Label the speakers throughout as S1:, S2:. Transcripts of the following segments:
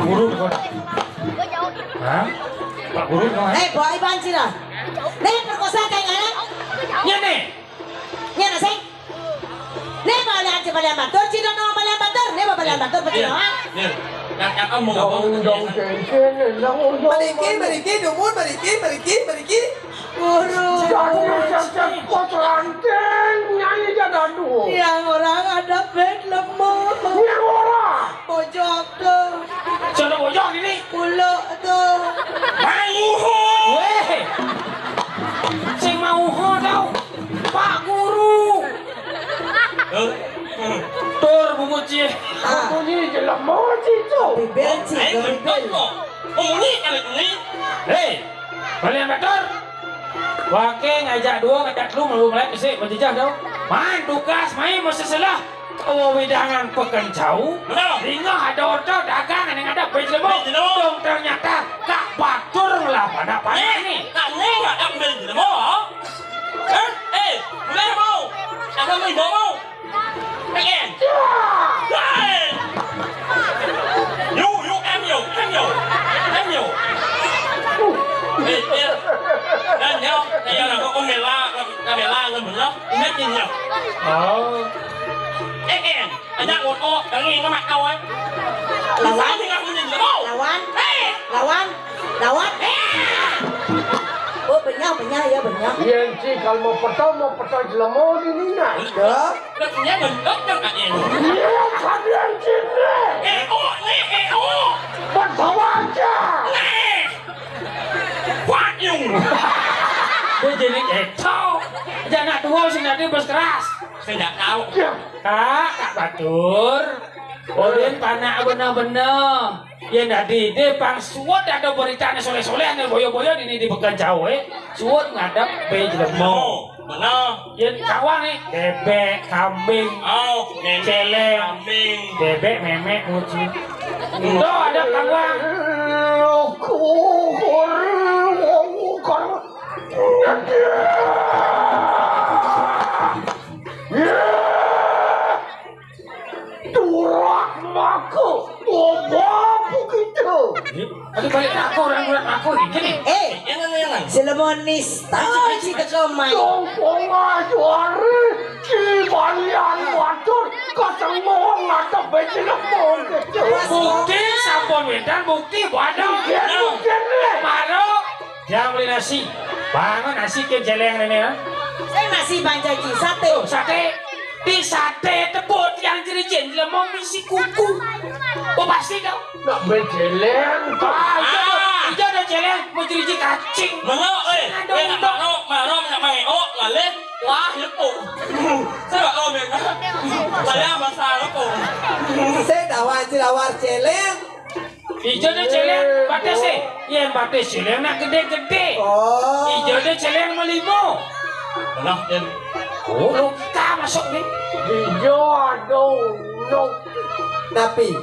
S1: Guru kon. Hah? Pak Guru kon.
S2: Bawa iban sila. Perkosa kay anak.
S1: Nya nih.
S2: Nya na sing. Balian si balian bantor, sino no balian bantor? Ba balian bantor pa sino ha?
S3: Yang kamu dong
S4: Balikin, dumur, balikin.
S2: Guru.
S4: Jangan kotoranten, nyanyi jangan dulu.
S2: Yang orang ada bed lemah.
S4: Yang orang.
S2: Pojok tuh.
S1: Sono bojong ini.
S2: Ulo tuh.
S1: Mauho. Weh. Sing mauho tau. Pak Guru. Tur bungut sih.
S4: Aku ni jelas mau itu.
S2: Bibel sih, bibel.
S1: Hei, balian motor. Wake ngajak dua ngajak lu malu melek sih berjejak tau. Main tugas main mesti salah. Oh widangan pekencau. Ringo ada order dagang yang ada bejlemo. Dong ternyata Kak Batur lah pada panik ini.
S3: Kak nggak ada bejlemo. Boleh mau? Apa mau? Pengen? Yu, em nhiều. Dan nhau, đây là có camera lên mình lắm, hết nhìn nhở. Em, anh nhắc một ô, đã nghe nó mặt đâu ấy. Lawan thì không nhìn được đâu.
S2: Lawan. Oh, benyau ya benyau.
S4: Yang si kalau mau petang jelas mau di ni nak.
S2: Được.
S3: Nhớ mình ớt cho cả nhà.
S4: Yang kalian sini.
S3: Ô.
S4: Petang aja.
S3: Quá dùng.
S1: Dia jadi kacau. Jangan tua sih nanti bos keras.
S3: Saya tidak tahu.
S1: Kak Batur. Odin panak bener-bener. Ya nadi dia pang suot ada beritanya soleh-soleh nih boyo-boyo ini di Pekanjau suot ngadap bejlemo.
S3: Benar.
S1: Ya kawan nih bebek, kambing, celeng,
S3: kambing,
S1: bebek, memek, kucing. Itu ada kawan.
S4: Turak maku, begitu.
S1: Tadi balik aku ini.
S3: Jangan.
S2: Selemonis. Tahu si kekomai.
S4: Tongkong ajuari, si balian watur, kasengong atau bejelemong gitu.
S1: Bukti sampun wedan, bukti bodong.
S4: Mungkin nih.
S1: Maro, jangan beli nasi. Bangun nasi ke celeng ini ya.
S2: Saya masih banjaji sate.
S1: Tuh sate. Di sate tebut yang jadi lemong misi kuku. Oh pasti kau.
S4: Nak bejeleng tuh.
S1: Hijau ada celeng mau jadi kacing.
S3: Maro, maro mày là lên quá hiếp phụ. Sao bảo ôm mình là đang mà sao nó phụ.
S4: Saya dawar celeng.
S1: Hijau ada celeng batas sih. Yang batas celeng nak gede-gede. Hijau ada celeng melimo.
S3: Benar, Jen.
S1: Oh, logika masuk nih.
S4: Hijau aduh, no. Tapi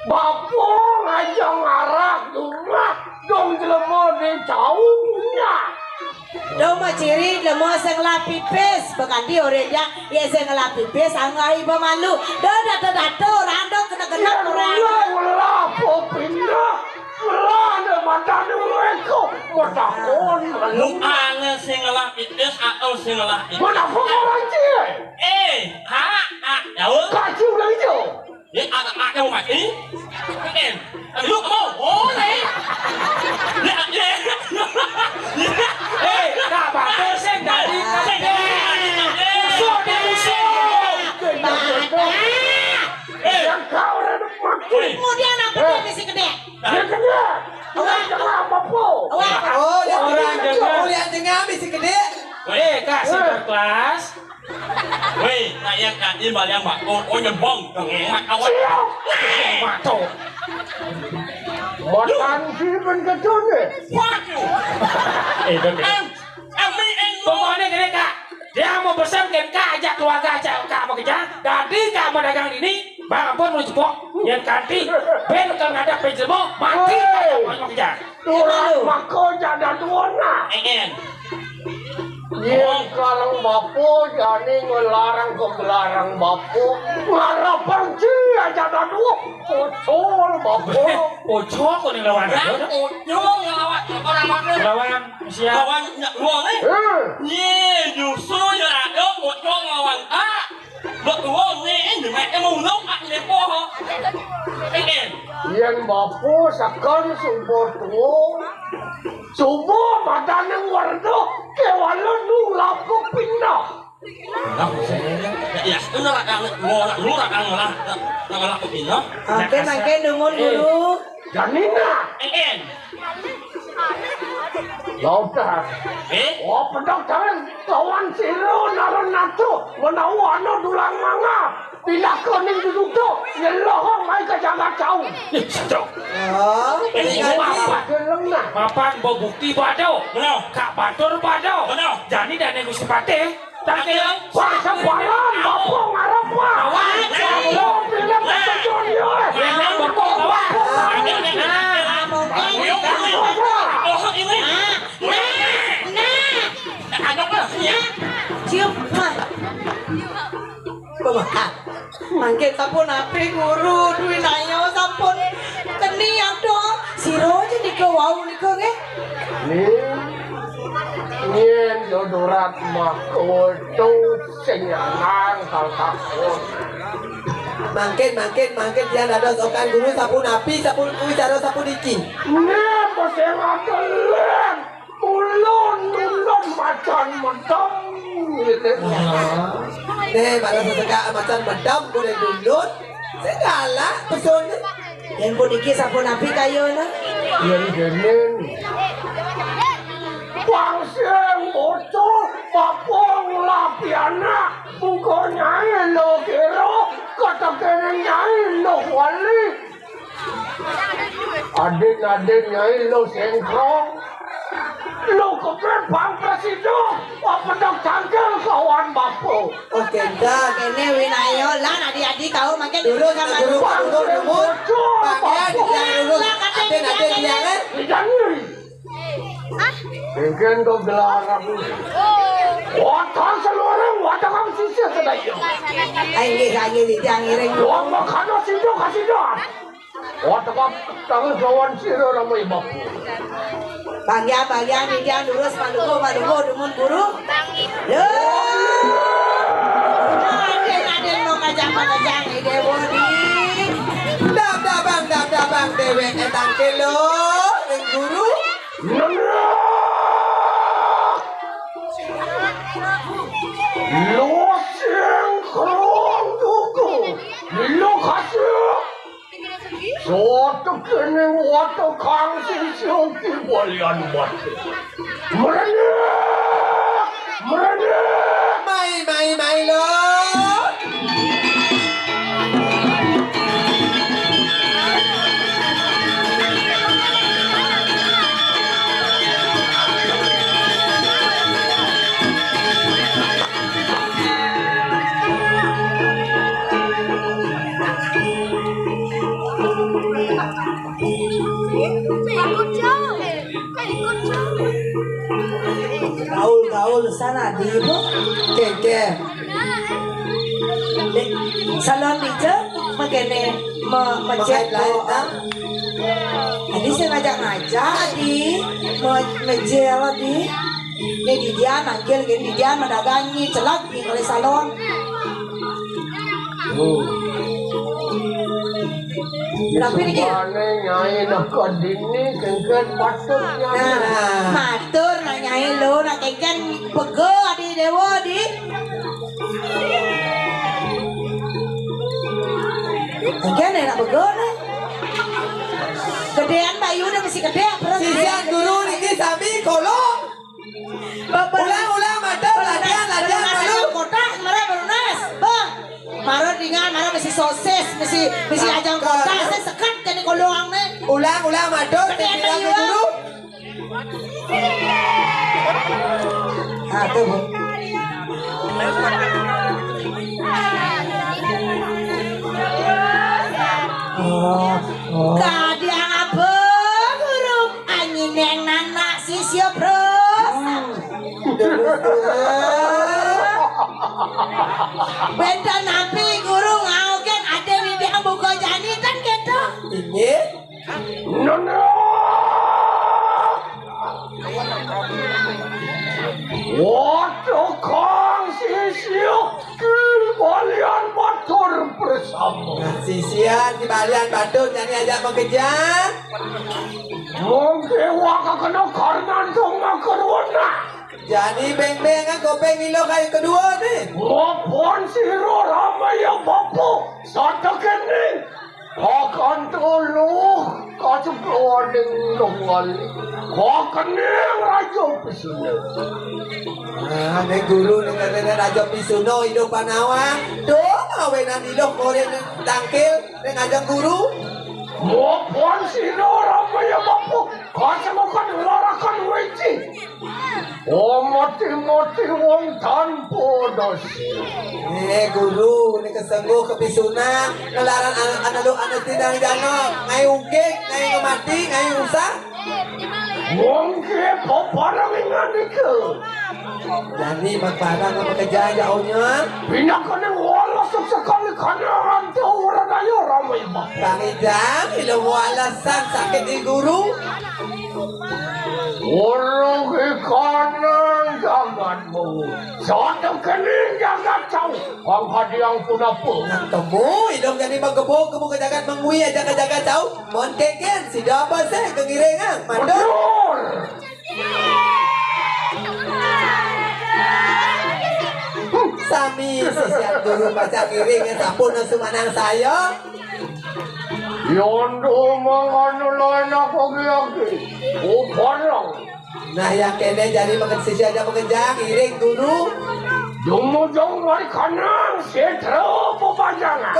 S4: Bapo ngajak ngarak rumah dong jelema di jauhnya.
S2: Dong maciri lemo sing lapipis bekanti orenya ya sing lapipis angai pemalu. Do dato rando kena orang.
S4: Ulah popindah. Ulah ada mata mereka. Matakon
S3: Lúc ăn singalah itis atau singalah itis.
S4: mana orang cie?
S3: Ya udah.
S4: Kacau lagi tu.
S3: Ini ada mau mati. Kan? Lu mau? Oh, nih.
S1: Hei, Kak Batur sing dadi gede. Musuh di musuh.
S4: Yang kau ada mati.
S2: Kemudian apa dia misi gede?
S4: Yang kedua. Orang jangan apa-apa.
S2: Oh,
S1: Orang dengar.
S4: Yang dengar mesti gede.
S1: Kak singkat kelas.
S3: Weh, yang kan ini balik mak. Oh, nyembong. Mak awak.
S1: Mato.
S4: Makan si bencetun ni.
S3: Waduh.
S1: Pokoknya gini Kak. Dia mau pesankan Kak ajak keluarga ajak Kak mau kerja. Jadi Kak mau dagang ini. Bang pun mau jepok. Yang ganti. Ben kalau nggak ada penjelmo. Mati Kak mau kerja.
S4: Turang mako jadi tuana. Yang kalau bapu jadi ngelarang ke belarang bapu. Ngarap pergi aja dah aduh bocor bapak.
S1: Pocok kok nih lawan.
S3: Yang ujung yang orang mana?
S1: Lawan siapa?
S3: Lawan luang Nih justru ya ada ujung lawan A. Luang nih ini mereka mau nong aku lepoh.
S4: Yang bapak sakal subuh tuh. Subuh badan wardo kewalan nulap ke pindah.
S3: Ya, itu nak lu nak ngalah kepino.
S2: Makin dungun guru.
S4: Janina.
S3: En.
S4: Lautar. Oh, pedang tangan kawan siro naron natu menau ano dulang manga. Bila koning duduk tu, nyelohong mai ke jaga jauh.
S1: Cok.
S2: Oh,
S1: Ini apa?
S4: Gelengah.
S1: Mapan bawa bukti badau.
S3: Benar.
S1: Kak Batur badau.
S3: Benar.
S1: Jadi dan yang Gusipate. Tak kira.
S4: Wah, sebalan bapak ngarap wah.
S1: Kawan.
S4: Lo bila bertujuan yo.
S1: Ini bapak kawan.
S3: Oh, ini. Ada apa?
S2: Cium mah. Bapak. Mangke sampun ape guru duwe nayo sampun keniang dong. Siro aja nika wau nika nggih.
S4: Nien dodorat mako tu senyangan kal takut.
S5: Mangkin dia ada sokan guru sapu napi sapu bicara sapu diki.
S4: Ne pasang atelan. Ulon macan mentang.
S5: Malah seseka macan bedam boleh dundut. Segala peson.
S2: Yang pun iki sampun api kayo na.
S4: Yang genen. Pangseng bocor, papong lapiana, bukan nyai lo kero, kata kene nyai lo wali. Adik nyai lo sengkong, lo kepen bang presiden, apa dong cangkel kawan bapu.
S5: Oke dah.
S2: Kene winayo lan adik-adik kau makin dulu sama
S5: Guru
S2: dulu.
S5: bocor. Panggil dia dulu. Ada dia kan?
S4: Jangan. Mungkin kau gelar aku. Watan seluruh watan kamu sisir sedang.
S2: Ayo dia ngiring.
S4: Luang makan nasi dong kasih dong. Watan kamu tangan kawan siro ramai bapu.
S2: Bagian dia lurus padugo dumun guru. Yo. Ada mau kajang ide bodi.
S5: Dah bang dewe etang kilo guru.
S4: Lo sengkong tuku, lo kasih. Suatu kene waktu kang sisi walian mati. Mereka.
S5: Mai lo.
S2: Gaul sana di ibu.
S5: Ke.
S2: Salon dije makene macet lain ah. Adi saya ngajak adi mejel adi. Ini di dia nanggil gini dia mendagangi celak di oleh salon. Tapi ini
S4: Ane nyai nak dini kengken patut nyai.
S2: matur nanyain lo nak kengken pego adi dewo di. Kengken enak pego nih. Gedean bayu udah mesti gede.
S5: Sisian guru niki sami kolong. Ulang madam latihan malu.
S2: Kota kemarin baru nas. Bang. Marah dengan marah mesti sosis, mesti ajang kota. Saya sekat jadi kolong nih.
S5: Ulang madam
S2: Gedean
S5: bilang
S2: bayu.
S5: guru.
S2: Ah tuh. Kadiang apa guru angin yang nana sisyo bros. Benda napi guru ngau kan ada di dia buka jangan
S5: Sisian di balian badut yang ajak mengejar.
S4: Mungkin waka kena karena dong kerwana.
S5: Jadi beng-beng kan kopeng ilo kayak kedua nih.
S4: Wapun siro ramai yang bapu. Satu kening. Akan tolong kacau keluaring nongol. Akan yang raja pesona.
S5: Nah, nih guru dengan raja Pisuno hidup panawang. Dong, awenan ilo koren tangkil dengan ajak guru.
S4: Wapun siro ramai yang bapu. Kacau makan larakan weci. Mati-mati wong tanpa dosa.
S5: Guru, ini kesengguh kepisunan. Ngelarang anak tidak jano. Ngai ungkik, ngai ngemati, ngai usah.
S4: Mungkin paparang ingat ke.
S5: Jadi magparang ang pekerjaan jauhnya.
S4: Pinakan yang walas sekali karena rantau orang ayo ramai bang.
S5: Pangidang, ilang mo alasan sakit di guru.
S4: Orang ikanan janganmu. Satu kening jangan tahu. Ang hadiang pun apa.
S5: Nang temu, ilang jadi maggebok, kamu kejagat mengui aja kejagat tahu. Mon keken, si dapat saya kengirengan. Mandor.
S4: Betul.
S5: Sami, sisian guru baca kiringnya sapun na sumanang saya.
S4: Yondo menganu lain apa lagi. Uparang.
S5: Nah yang kene jadi makan sisian aja mengejar kiring guru.
S4: Jong mari kanang setra pepajangan.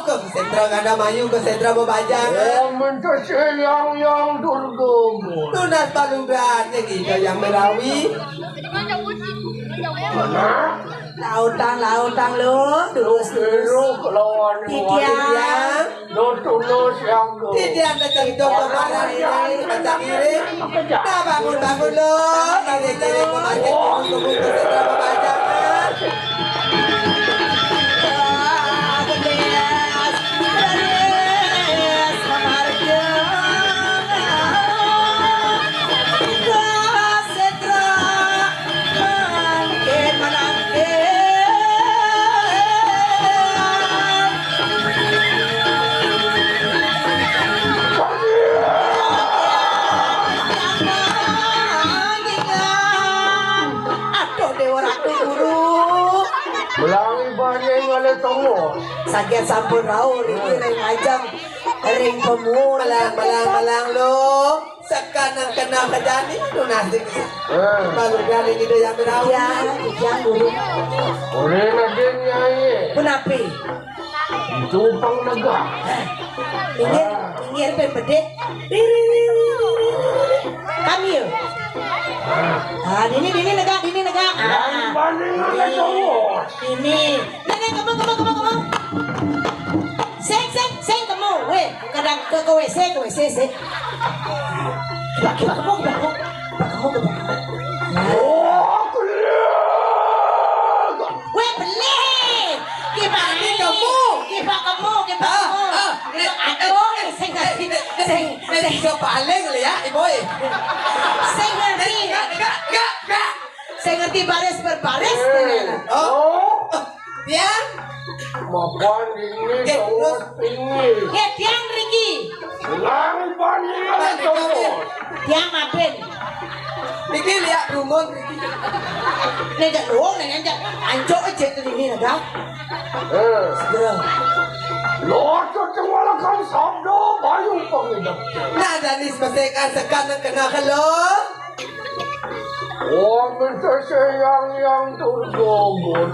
S5: Ke sentra ganda mayu ke sentra bebajangan.
S4: Minta yang durgomo.
S5: Tunas balunggannya gitu yang merawi.
S4: Mana?
S2: Lautan lo. Terus.
S4: Kelawan
S2: Tidian.
S4: Tulus yang
S5: Tidak ada contoh kemarin ini baca kiring. Nah bangun lo. Dari kiring memakai buku sentra bebajangan.
S4: Belangi banyak oleh tunggu.
S2: Sakit sampun raul ini ring ajang ring pemula
S5: Malang lo. Sekarang kena kejani tunasi. Baru kali itu yang merawi.
S2: ya yang guru
S4: Oleh nadenya ye.
S2: penapi
S4: Itu pang negah.
S2: ingin pempede kami yuk ini negak
S4: Banyak oleh tunggu.
S2: ini nenek kamu seng kamu weh kadang ke WC sih kiba kamu
S4: Oh, kuliah.
S2: weh beli kiba kamu aduh seng
S5: Paling ya ibu.
S2: saya ngerti baris berbaris
S5: Oh, dia.
S4: Mapan ini tunggu tinggi.
S2: ya tiang Riki
S4: Belangi banyak oleh tunggu.
S2: tiang maben
S5: Niki lihat rumun.
S2: nengak doang nengak anjok aja tuh ini negak segera
S4: Lord cengwala kan sabdo bayu pengidap.
S5: Nah dari sebesekan sekarang kena kalau.
S4: Oh, minta yang turgomor.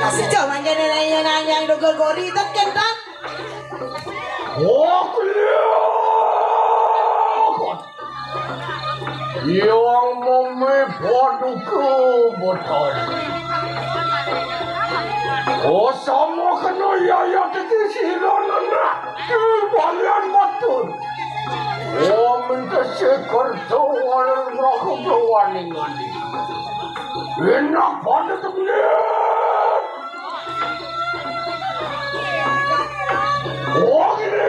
S2: sejauh mana yang dogol gori tak kentak
S4: Oh, kuliah. Yang memipadu ke botol. Oh, sama kena yaya teki silanan nak. Balian betul. Oh, minta sekar tawaran meraka berwaningan. Enak pada terlihat. Oh, gini.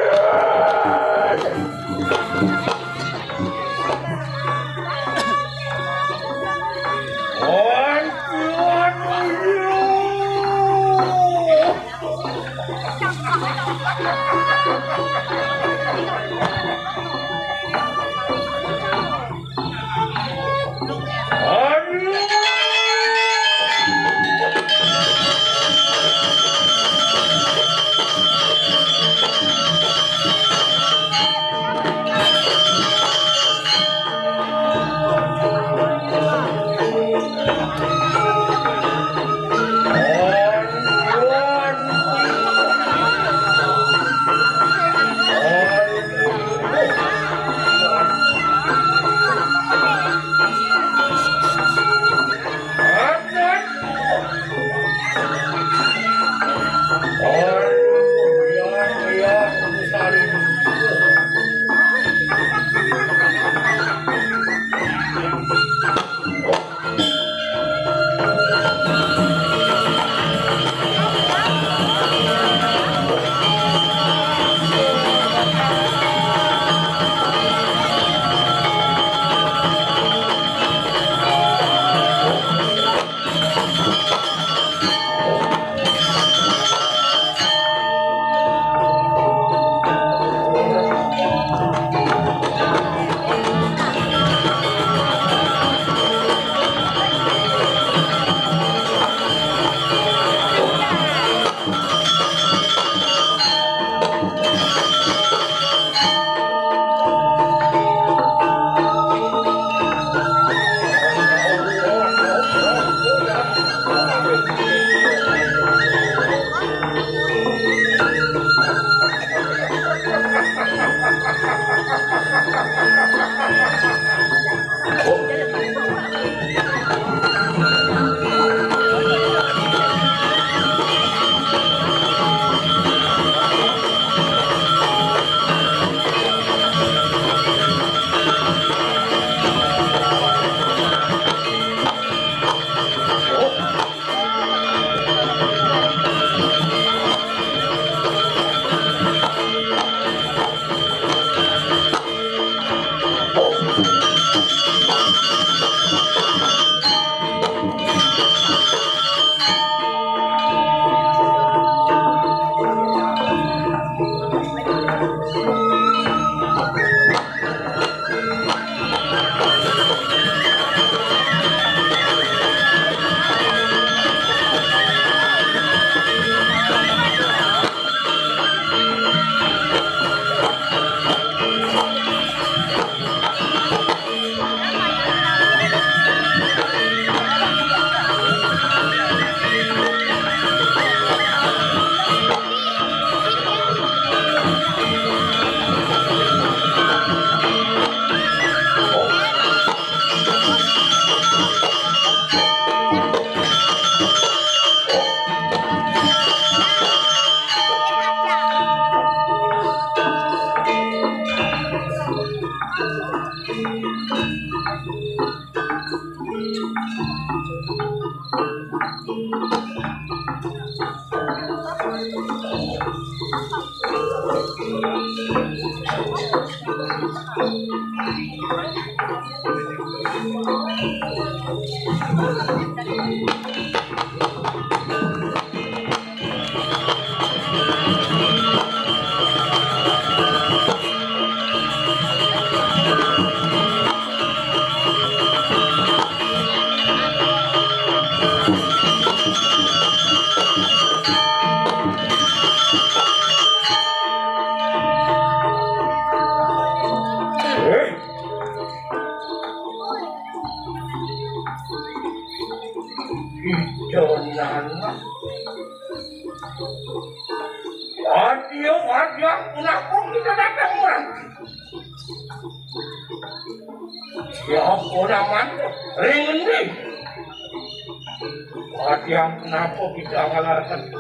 S4: Kenapa kita ngalakan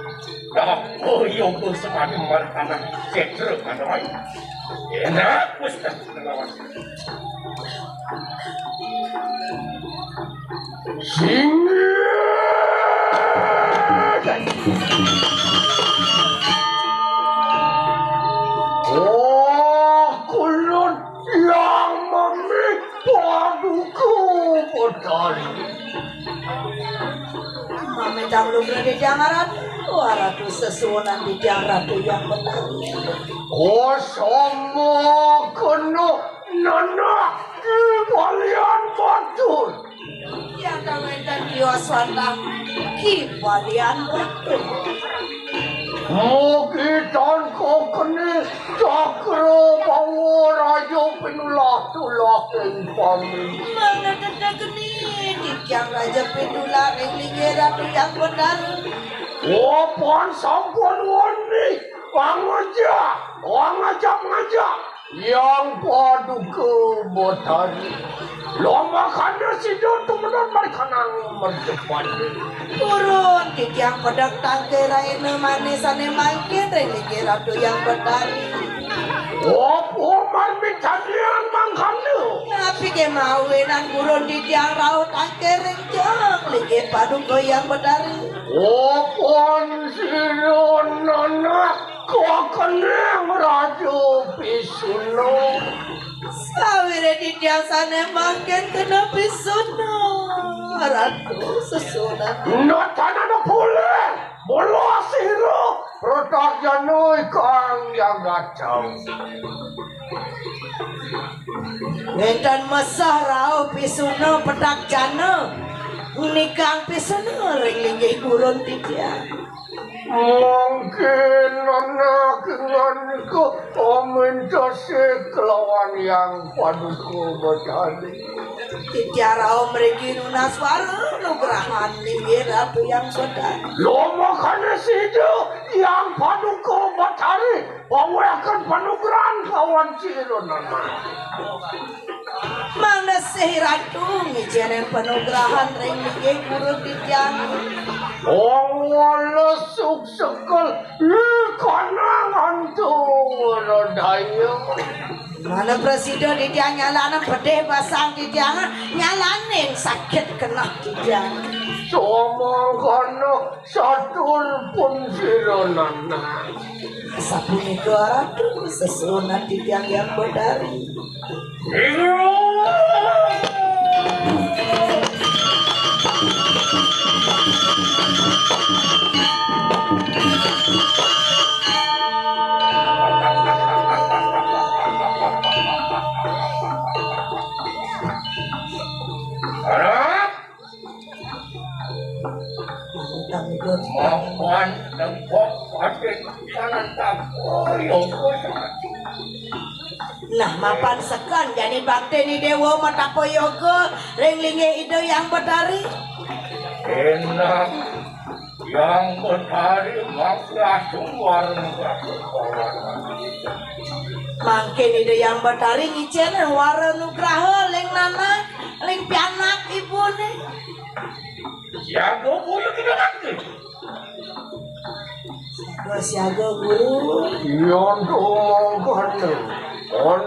S4: dapur yang bersemadam martabat setra kadai enak ustaz lawan sini oh kulun yang memipaduku potari
S2: Mami tak belum berada di jangaran. ratu sesunan di tiang ratu yang benar.
S4: Kosomo kena nana di balian batur.
S2: Ya kawetan dioswanda ki balian betul.
S4: Mugitan ko kene cakra bawa raja pinulah tulah ing pami.
S2: Mana tanda geni di tiang raja pendular yang lingi ratu yang benar.
S4: Wapan sampun wani ngajak yang paduka botari. Lomba kanda sido temenan merkanang merdepan.
S2: Turun di tiang pedang tangkera ini manisane mangkin yang lingi ratu yang benar.
S4: Wapo marmitanian mangkanda.
S2: Tapi ke mawinan gurun di tiang raut tangkereng jeng lingi paduka yang benar.
S4: Wapan sido nana kau kenang raja Pisuno.
S2: Sawire di tiang sana makin kena pisuna ratu sesunan.
S4: Natana na pule, bolo asiro, rotak janoi kang yang gacau.
S2: Mentan mesah rau pisuna pedak jana. Nikang pisuna ring linggih gurun di tiang.
S4: Mungkin anak dengan ko minta sekelawan yang paduku bertani.
S2: Tiara om regi nunas waru nugrahan linggih ratu yang benar.
S4: Lo makan sido yang paduku bertani, bawa akan panugrahan kawan ciro nama.
S2: Mana sih ratu ngijenen penugrahan ring linggih gurun di tiang.
S4: Wala suksekal ikanangan tuh rodaya.
S2: Mana presiden di tiang nyalanan pedih basang di tiang nyalanin sakit kena di tiang.
S4: Somong kono satul pun sironana.
S2: Sabuni 200 sesunat di tiang yang benar.
S4: Mohon tembok pakai jangan takut.
S2: Nah mapan sekan jadi bakti ni dewa mata poyoga ring lingi ide yang berdari.
S4: Enak yang berhari maklah sumber
S2: Mangkin ide yang berdari ngicen wara nugraha ling nana ling pianak ibu ni.
S4: Siaga punya kita nanti.
S2: Siaga guru.
S4: Yang doang kan. On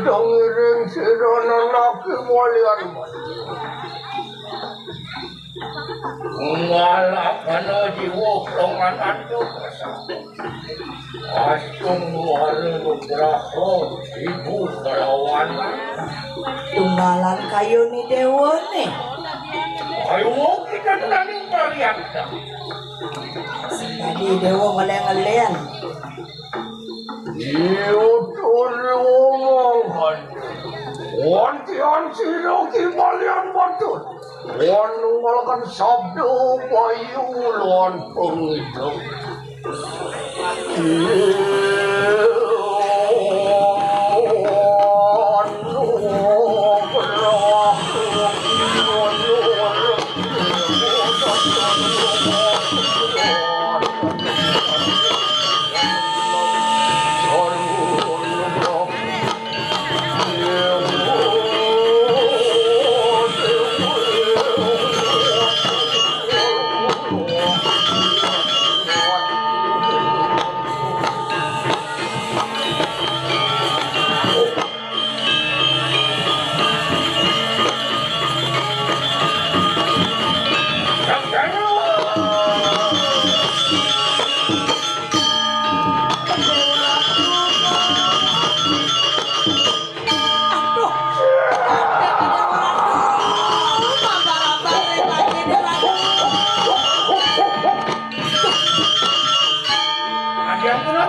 S4: dengerin sirana laki mualian. Ngalakan jiwa kelongan ando. Asung warna nugraha ibu kelawan.
S2: Tunggalan kayu ni dewa ni.
S4: Ayo kita tani melihat.
S2: Tadi dewa ngeleng-ngeleng.
S4: Iyo tulungan. Wantian siro kibalian batut. Wan nunggalkan sabdo bayu luan penghidup.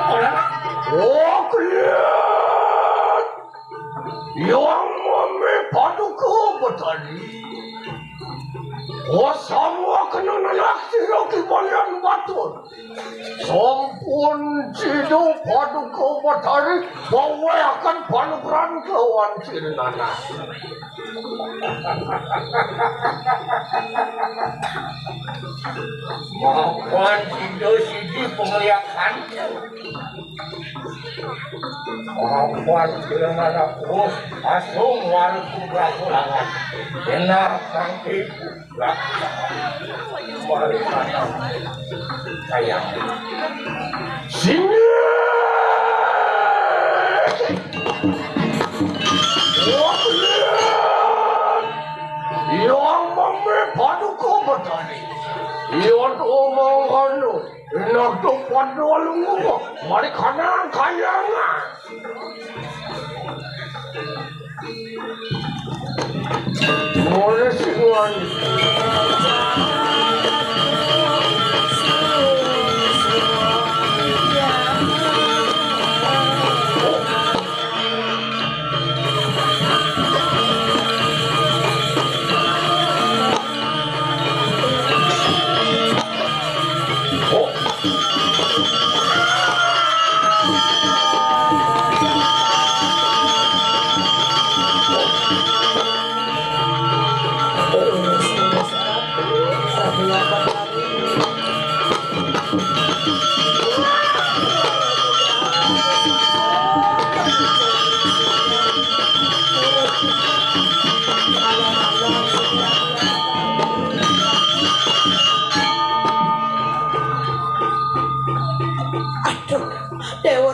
S4: Oh, kalian yang memepadu betadi. Oh, semua kena naksi lagi balian batur. Sampun cido padu betadi bawa akan panugeran kawan cirnana. Maafkan cido sidi pengeliakan. Maafkan cirnana terus asung warung berakulangan. Enak sangki sayang sini yang memepadu kau betani yang omongan lu nak tumpah lu mari kanan kayangan boleh semua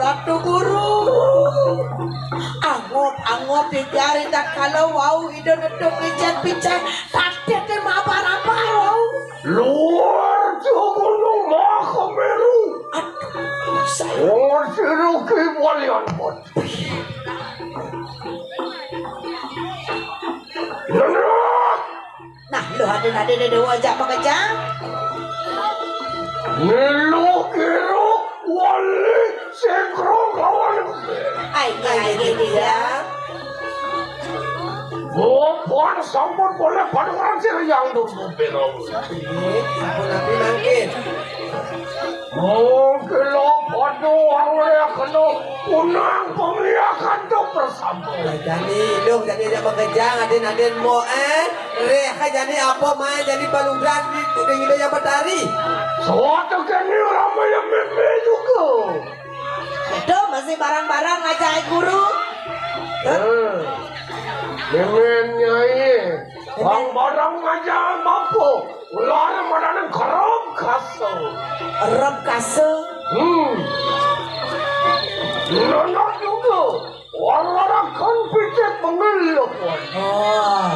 S2: Ratu Guru angop dicari tak kalau wow ide nedong pican tadi ke mabar-mabar wow
S4: luar jogono mah meru oh siruki balian bot
S2: nah lu ada dewa ajak mengejang
S4: nilu kiru wali sekro kawan
S2: ai dia
S4: Bukan sampun boleh padukan yang dulu belum.
S5: Sampun nabi mangkin.
S4: Mungkin lo padu awalnya kena unang pemiliakan tuh bersambung.
S5: Jadi dia mengejang aden mau reha jadi apa main jadi balungran di udah yang bertari.
S4: Suatu kini ramai yang meme juga.
S2: Itu masih barang-barang ngajak guru.
S4: Memenya ini barang ngajak mampu. Ular mana kerap kaso.
S2: Kerap kaso.
S4: Nona juga. Orang kan pijet bengil pun.
S2: Oh,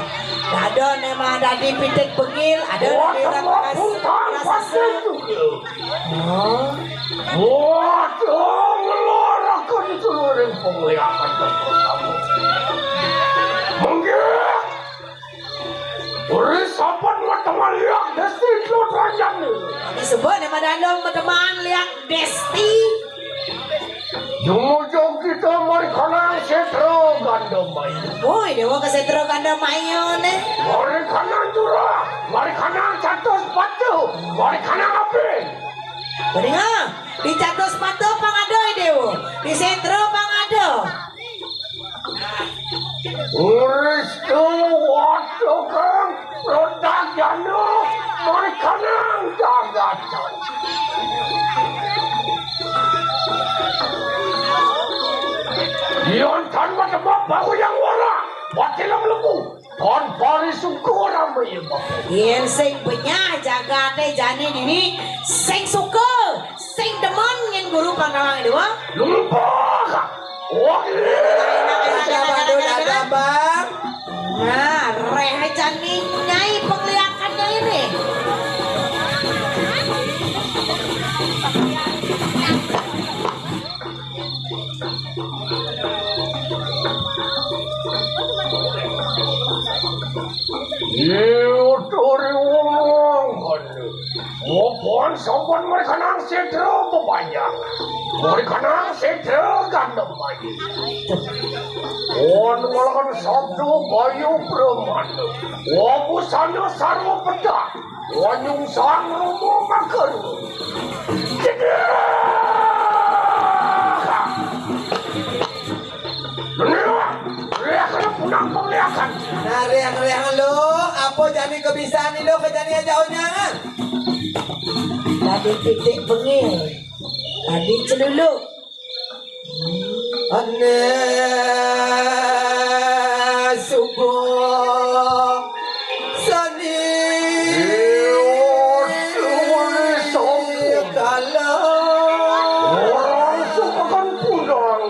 S2: ada nama dadi pijet bengil, ada nama orang
S4: kasih juga. Waduh, ngelarakan seluruh pemeliharaan bersama. Mungkin uri sahabat teman lihat Desti lo raja ni.
S2: Disebut nama dandong teman lihat Desti.
S4: Jumujung kita mari kanan setro gandam main.
S2: Woi, dewa ke setro gandam main ne.
S4: Mari kanan jurah, mari kanan catus batu, mari kanan apin.
S2: Beringa, di catus batu pangado dewa, di setro pangado.
S4: Uris tu waktu kan produk jano, mari kanan jaga cat. Yon tanpa tempat bahu yang warna, wakilah melebu. Kon pari suku orang menyembah.
S2: Yen sing punya jaga teh jani dini, sing suka, sing demen ngen guru pangawang dewa.
S4: Lupa kah?
S5: Ada bang.
S2: Nah, rehe jani nyai penglihatannya ini.
S4: Tori ngomong kan. Mohon sopan mereka nang setro banyak. Mereka nang sedegan demai. On ngalakan sabdo bayu preman. Wabusanya sarwa pedak. Wanyung sang romo makan.
S5: Nah, reang-reang lo, apa jadi kebiasaan lo kejadian jauhnya?
S2: Tadi titik bengil. Tadi celuluk.
S5: Ane subuh sani kalau
S4: orang sukakan pulang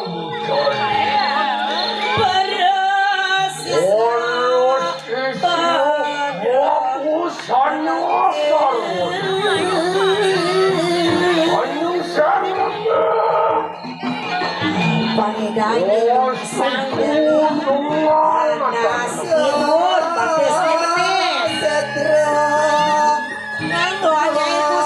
S2: Beras
S4: orang isi wabusanya sarwa. Wanyung sang
S2: Pangedani sanggup nasi timur baptis benih
S5: setruk
S2: Nanggo aja itu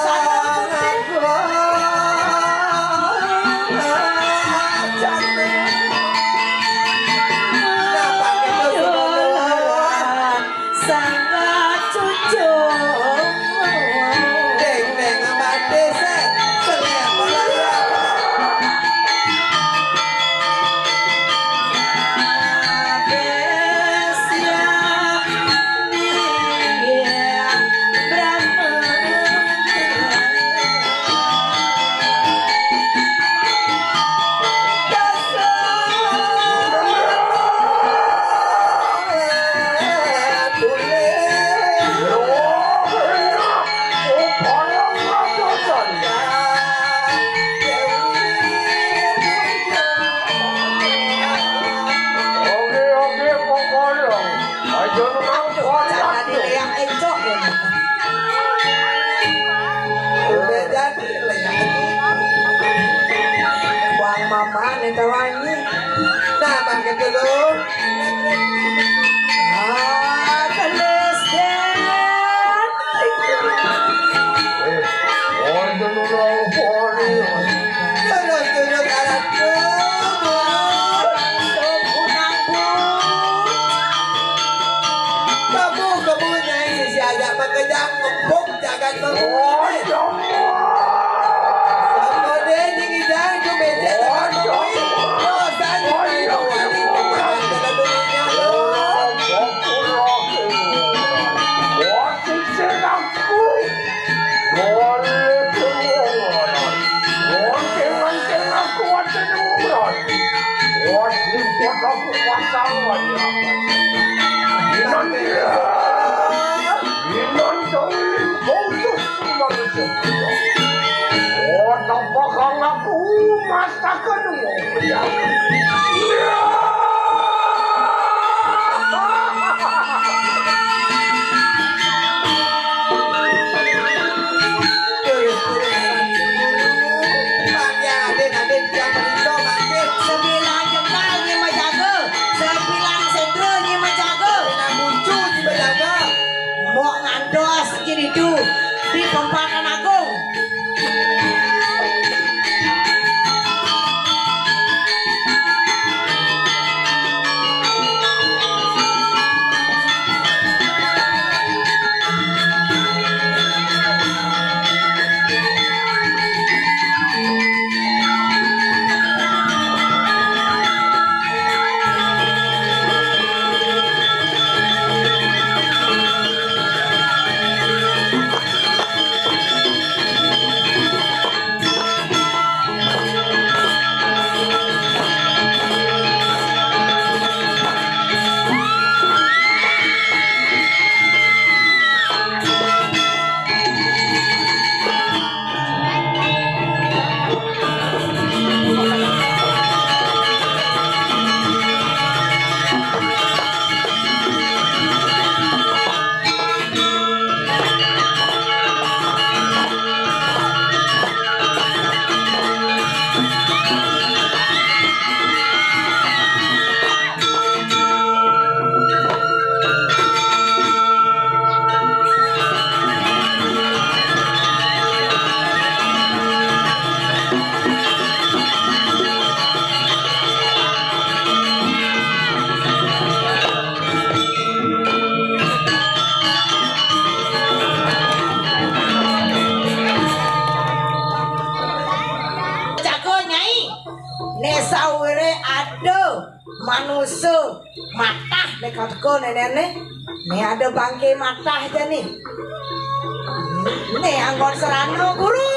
S2: sangat cucu
S5: deng-deng amat desa selem
S2: Wangi
S5: nah pakai dulu turun alat kamu nyai sisi agak mengejar ngempuk jangan mengumumkan kemudian dingidang itu becek dengan mengumumkan dosan itu wali kemahan dalam dunia
S2: di Pempakan Agung. Nek sawire ada manusia matah nek katko nenek. Nek ada bangke matah aja nih. Nek anggon serano guru.